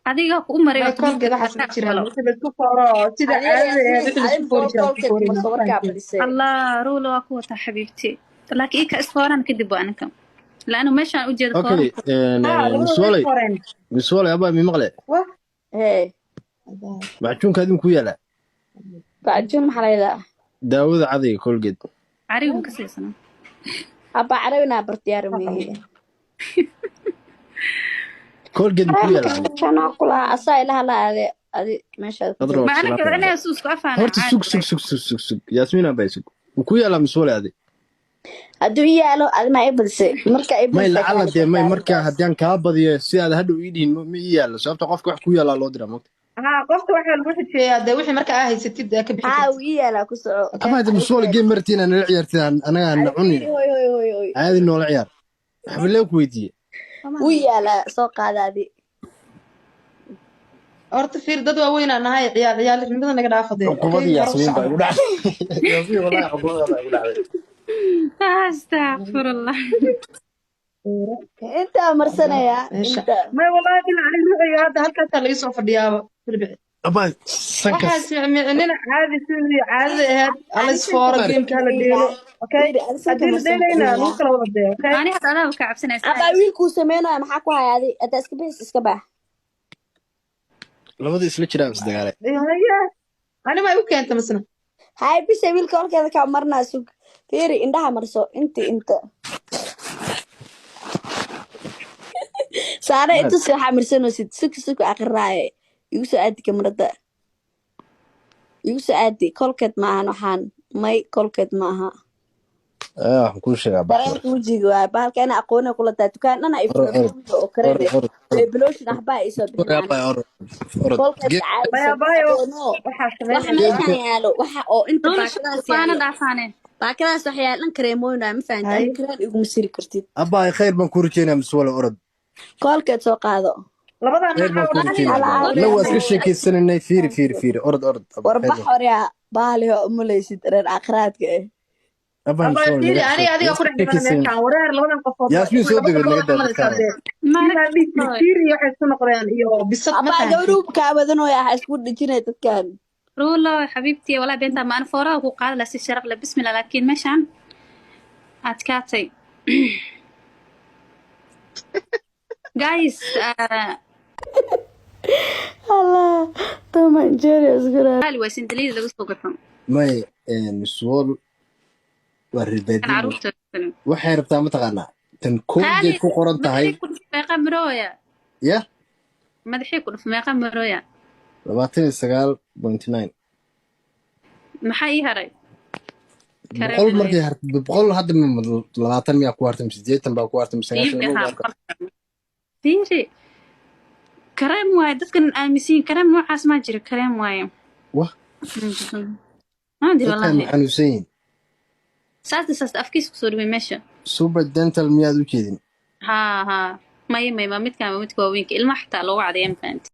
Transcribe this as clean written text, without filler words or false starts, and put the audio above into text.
adiga ku maray ما oo كل كده حاسة تشيران بس بالكفارة تدا عادي ياسمين بس علي بالكفارة مقول تشيران كولكت كفارة مصورك بديسي الله رولا waa ku wata xabiibti laakiin ka isfooran kadib waa anka laana meeshaan u jeedo fooran اوكي ها لو مس وين ولي فورين مس ولي ابا مي مقله واه هي معجون كادم ku yaala بعجون محليدا daawada caday kolgeed carigu ka siisana أبا عربنا برتيارمي kolgeed ku yaala كان أقول أصاي لها لا هذه ماشي qadro ma ana salaam inaa suusku afaana horta sug yaasmiina bay sug ku yaala mis wali adi hadduu ii yaalo adi ma ibadisay marka may ibadisay lacala dee may markaa haddaan kaa badiyo si aad hadhow ii dhihin ma ii yaalo sababta qofka wax ku yaalaa loo diraa mogta ها قفت واحد الوحد في هذا وحي مركا هاي ستيد ذاك بحكي haa uu ii yaalaa ku soco amaada mis wali game martiin aan la ciyaartiin anaga na cunin hoy hoy hoy hoy caadi noola ciyaar xabilee ku weydiiye wuu yaalaa soo qaada adi أرت فير دد وين أنا هاي عيال من بدنا نقدر أخذه عقوبadii yaasmiin baa igu dhacday yaasmiin wallahi caqubada baa igu dhacday astagfirullah intaa marsanayaa إيش inta ما والله إلا على الرؤية هذا هل كان اللي يسوى في الديابة في البيت abaa sankas waxaa sicmicnina caadi sidii caadada ahayd ala isfooro geemka hala dheelo okay fiiri adi sanka haddii la dheelayna lagu marsanaya kala wada deyo okay ani hada adaaba ka cabsanaysa abaa wiilkuu sameynaya maxaa ku haya adi haddaa iska bixis iska bax labada isla jiraan isdagaale haya ani ma igu keenta masna hay bisa wiilka holkeeda kaa marnaa sug fiiri indhaha marso inta saare inta si waxaa marsanoosid sug aqiraaye igu soo aadi kamarada igu soo aadi kolkeed maahan waxaan may kolkeed maaha waxaan kuu sheegaa baxda dareenka wejiga waay bahalka ina aqoona kula tahay dukaan dhana ay orod furfurinta oo kareen belooshin axbaa ay soo bixinaan kolkeed caadi baya soo bayo aqoono waxaa waxa sameynaysaa meeshaan yaalo waxa oo inta rola baakadaas faana yaalo dhaafaaneen baakadaas waxa yaalo dhan kareemooyin waa ma fahanti hay ani kareen iguma siri kartid abbaay khayr baan kuu rajeynaa mise wala orod koolkeed soo qaado labadan khayr baan kuu rajeynaa Alaab. la waa iska sheekaysananay fiiri orod warbax horea baaliho umulaysid reer aqraadka eh abbaay aba fiiri aniga adiga ku dhex dhibana meeshaan wareer labadan qofood yaasmiin soo degay naga daa dadkaan fiiri waxay isku noqdeen iyo bisad ma abaa fahanti gabadhuu kaa badanooya waxa isku dhijinay dadkan رولا حبيبتي ولا بنتها ما أنا فوراها وقال لها سي شرق بسم الله لكن مشان أتكاتي جايز allah toma jerry iskura قال ويسن دليل لو سوقتهم may miswool waa كان ribaadin عروسته waxay rabtaa mataqaanaa tan koobgeed ku qoran tahay مدحي كل في ميقا مرويا yah مدحي كل في ميقا مرويا 29.9 محي هري boqol markay boqol hadda 20 miyaa ku hartay 80 baa ku hartay 90 فيري كريم واي دكان آمسين كريم نوعاس ما جري كريم واي wah ما أدري dadkaan والله maxanuusan yihiin ساس أفكيس كسور بمشى super dental miyaad u jeedin ها ما ميت كان ميت كوينك المحتى لو وعد ينفنت